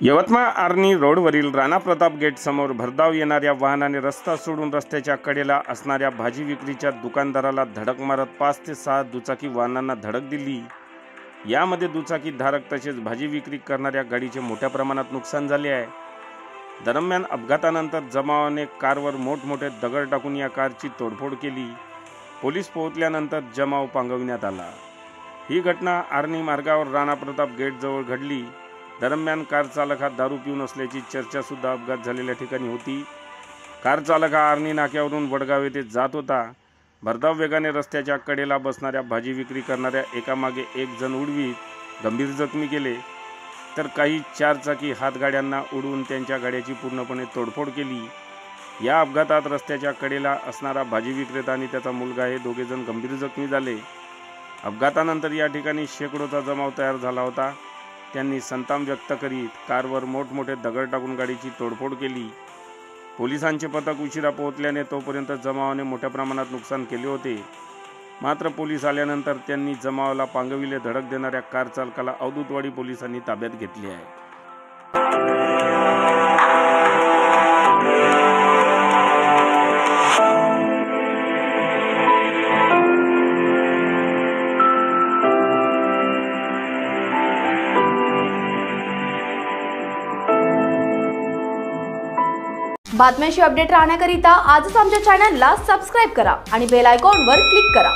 यवतमाळ आर्णी रोडवरील राणा प्रताप गेट समोर भरधाव येणाऱ्या वाहनाने रस्ता सोडून रस्त्याच्या कडेला असणाऱ्या भाजी विक्रीच्या दुकानदाराला धडक मारत 5 ते 6 दुचाकी वाहनांना धडक दिली। यामध्ये दुचाकी धारक तसेच भाजी विक्री करणाऱ्या गाडीचे मोठ्या प्रमाणात नुकसान झाले आहे। दरम्यान अपघातानंतर जमावाने कारवर मोठमोठे दगड टाकून या कारची तोडफोड केली। पोलीस पोहोचल्यानंतर जमाव पांगविण्यात आला। ही घटना आर्णी मार्गावर राणा प्रताप गेट जवळ घडली। दरम्यान कार चालक हा दारू पिऊन असल्याची चर्चा सुद्धा अपघात झालेल्या ठिकाणी होती। कार चालक हा आर्णी नाक्यावरून वडगाव येथे जात होता। भरधाव वेगाने रस्त्याच्या कडेला बसणाऱ्या भाजी विक्री करणाऱ्या एकामागे एक जण उडवीत गंभीर जखमी केले, तर काही 4 चाकी हातगाड्यांना उडवून त्यांच्या गाड्याची पूर्णपणे तोडफोड केली। या अपघातात रस्त्याच्या कडेला असणारा भाजी विक्रेता आणि त्याचा मुलगा हे दोघे जण गंभीर जखमी झाले। अपघातानंतर या ठिकाणी शेकडोचा जमाव तयार झाला होता। त्यांनी संताप व्यक्त करीत कारवर मोठमोठे दगड टाकून गाडीची तोडफोड केली। पोलिसांचे पथक उशिरा पोहोचल्याने तोपर्यंत जमावाने मोठ्या प्रमाणात नुकसान केले होते। मात्र पोलीस आल्यानंतर त्यांनी जमावाला पांगविले। धडक देणाऱ्या कार चालकाला अवधूतवाडी पोलिसांनी ताब्यात घेतले आहे। बातम्यांशी अपडेट राहण्याकरिता आजच आमच्या चॅनलला सबस्क्राइब करा आणि बेल आयकॉनवर क्लिक करा।